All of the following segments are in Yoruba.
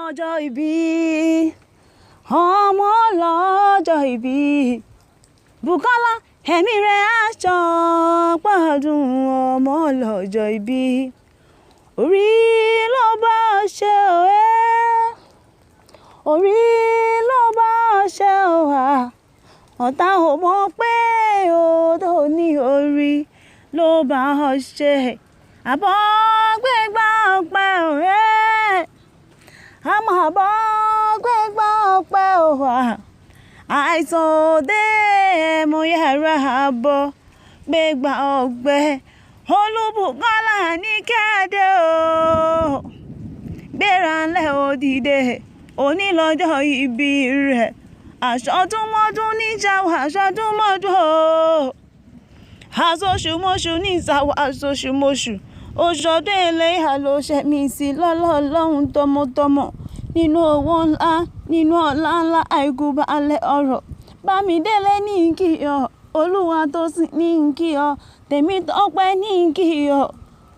lọ́jọ́ ìbí ọmọ lọ́jọ́ ìbí Bùkọ́lá ẹ̀mí rẹ̀ á ṣọ̀pọ̀dún ọmọ lọ́jọ́ ìbí orí ló bá ṣe ẹ́ orí ló bá ṣe wá ọ̀tá ò mọ̀ pé odò ní orí ló bá ṣe àbọ̀ gbégbá ọpẹ́ ọ̀rẹ́ àmọ́ àbọ̀ gbégbá ọpẹ́ ọ̀wà àìsàn òde mo yára àbọ̀ gbégbá ọpẹ́ Olúbùkọ́lá ní kéde o gbéra ńlẹ̀ òdìdè òní lọ́jọ́ ìbí rẹ̀ àṣọdúnmọ́dún níjàwó àṣọdúnmọ́dún o àṣoṣùmọ́ṣù ní ìsàwọ̀ àṣoṣùmọ́ṣù oṣọdún eléyà ló ṣẹ̀mí sí lọ́lọ́lọ́hún tọmọtọmọ nínú owó ńlá nínú ọlá ńlá àìkú balẹ̀ ọ̀rọ̀ Bámidélé ní kí ọ Olúwatósìn ní kí ọ Tèmítọ́pẹ́ ní kí ọ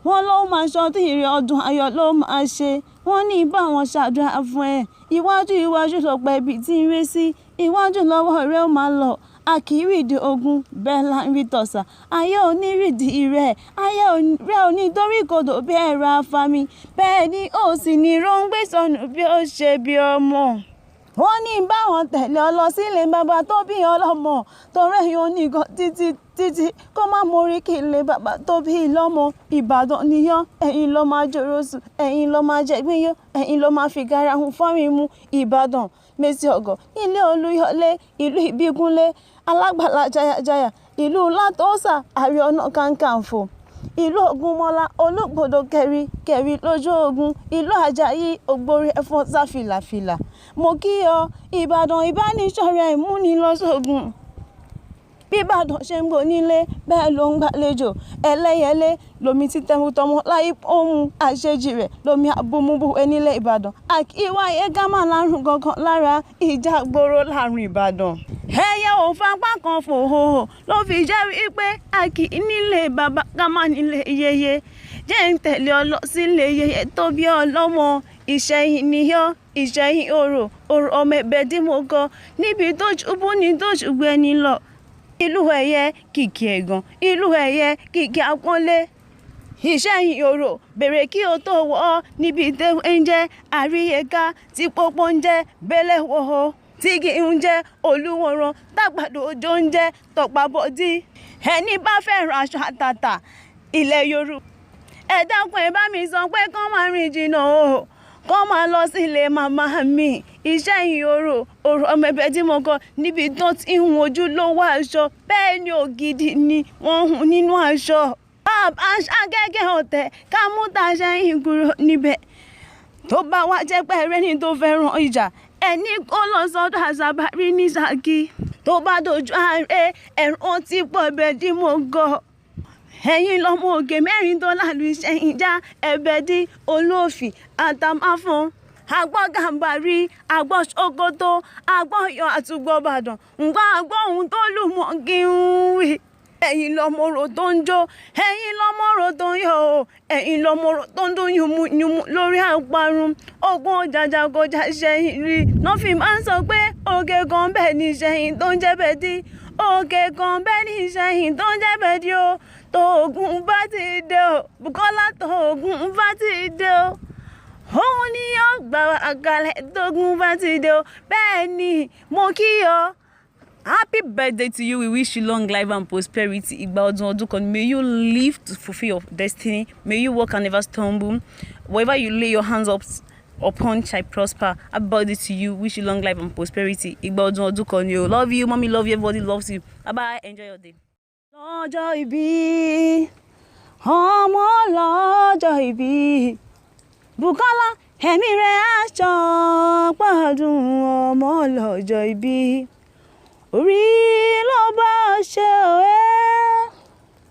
wọ́n ló máa ṣọdún ìrè ọdún ayọ̀ ló máa ṣe wọ́n ní báwọn ṣàdúrà fún ẹ iwájú iwájú lọ́pọ̀ ibi tí ń ré sí iwájú lọ́wọ́ rẹ ó máa lọ àkìrìdì ogun bẹ́ẹ̀ là ń rí tọ̀sà ayé onírìdì rẹ̀ ayé rẹ̀ onítorí kodò bí ẹ̀rọ afami bẹ́ẹ̀ ni ó sì ní róńgbé sọnù bí ó ṣe bí ọmọ. wọ́n ní báwọn tẹ̀lé ọ lọ sílé bàbá tó bí ọlọ́mọ torí èèyàn onígan títí kó má mórí kí ilé bàbá tó bí lọ́mọ Ìbàdàn níyàn ẹ̀yin ló máa jòròsù ẹ̀yin ló máa jẹ̀gbínyó ẹ̀yin ló máa fi garahun fọ́rin mu Ìbàdàn Mèsì Ọ̀gọ̀ ilé Olúyọlé ìlú Ìbíkúnlé Alágbàlá Jayajaya ìlú Látòsà Ààrẹ Ọ̀nà Kakanfò ìlú Ògúnmọ́lá Olúgbòdo kẹ̀rí lójú ogun ìlú Àjàyí Ògbórí ẹ̀fọn sá fìlàfìlà mo kí ọ Ìbàdàn ìbánisọ̀rọ̀ ìmúnilọ́ṣọ̀gùn bí Ìbàdàn ṣe ń gbónílé bẹ́ẹ̀ ló ń gbàlejò ẹlẹ́yẹlé lomi títẹ̀mútọmọ láyé ohun àṣejì rẹ̀ lomi àbúmúbú ẹnílẹ̀ Ìbàdàn àkíwáyé gámà lárùn kankan lára ìjà gbòòrò láàrin Ìbàdàn ẹyẹ ò fapá kan fò hòhò ló fi jẹ́ wípé a kì í nílé bàbá ká má nílé yeye jẹ́ ń tẹ̀lé ọ lọ sílé yeye tó bí ọlọ́mọ Ìṣẹ̀yìn níyọ́ Ìṣẹ̀yìn òrò ọmọ ẹ̀bẹ̀ tí mo kọ níbi tó ṣubú ni tó ṣùgbọ́ ẹni lọ ìlú ẹ̀yẹ kìkì ẹ̀gàn ìlú ẹ̀yẹ kìkì àpọ́nlé Ìṣẹ̀yìn òrò bèrè kí o tó wọ̀ ọ́ níbi tẹ́wé ń jẹ́ àríyéká tí pópó ń jẹ́ bẹ́lẹ̀ wọ̀ọ́ tígi ń jẹ́ olúwòrán tàgbàdo òjò ń jẹ́ tọ̀pábọ́dí ẹni bá fẹ́ràn aṣọ àtàtà ilẹ̀ Yorùbá ẹ dákun ẹ bá mi sọ pé kán máa rìn jìnnà o kán máa lọ sílé màmá mi Ìṣẹ̀yìn òrò ọmọ ẹ̀bẹ̀ tí mo kọ níbi tó ti ń wojú lówó aṣọ bẹ́ẹ̀ ni ògidì ni wọ́n hun nínú aṣọ agẹ́gẹ́ ọ̀tẹ̀ ká mú tàṣẹ́yìn kúrò níbẹ̀ tó bá wá jẹ́ pé ẹrẹ́ni tó fẹ́ràn ìjà ẹni kó lọ sọ́dọ̀ Àṣàbárí ní Ṣakí tó bá dojú ààrẹ ẹ̀rọ tí pọ̀ bẹ́ẹ̀ tí mo gọ̀ ẹ̀yin lọ́mọ òkè mẹ́rin tó lálù Ìṣẹ̀yìn já Ẹ̀bẹ̀dì Olófì Àtàmáfọ́n àgbọ̀ Gàmbàrí àgbọ̀ Ṣókótó àgbọ̀ Ọ̀yọ́ àtúgbọ̀ Ìbàdàn ǹgbà àgbọ̀ ohun tó lù mọ́ kí n wí ẹ̀yin lọ́mọ̀rọ̀ tó ń jó ẹ̀yin lọ́mọ̀rọ̀ tó ń yọ̀ o ẹ̀yin lọ́mọ̀rọ̀ tó ń dún yùmùyùmù lórí àparun ogun ọ̀jàjà kọjá Ìṣẹ̀yìn rí náà fi máa ń sọ pé òkè kan bẹ́ẹ̀ ní Ìṣẹ̀yìn tó ń jẹ́ Bẹ̀dì òkè kan bẹ́ẹ̀ ní Ìṣẹ̀yìn tó ń jẹ́ Bẹ̀dì o tóògùn bá ti dé o Bùkọ́lá tóògùn bá ti dé o òun ni yóò gbà wá kalẹ̀ tóògùn bá ti dé o bẹ́ẹ̀ ni mo kí ọ. Happy birthday to you. We wish you long life and prosperity. Igba ọdún ọdún kan. May you live to fulfill your destiny. May you walk and never stumble. Wherever you lay your hands upon shall prosper. Happy birthday to you. Wish you long life and prosperity. Igba ọdún ọdún kan. You love you, mommy love you, everybody loves you. Bye bye. Enjoy your day. lọ́jọ́ ìbí ọmọ lọ́jọ́ ìbí Bùkọ́lá ẹ̀mí rẹ̀ á ṣọ̀pọ̀dún ọmọ lọ́jọ́ ìbí orí ló bá ṣe ẹ́.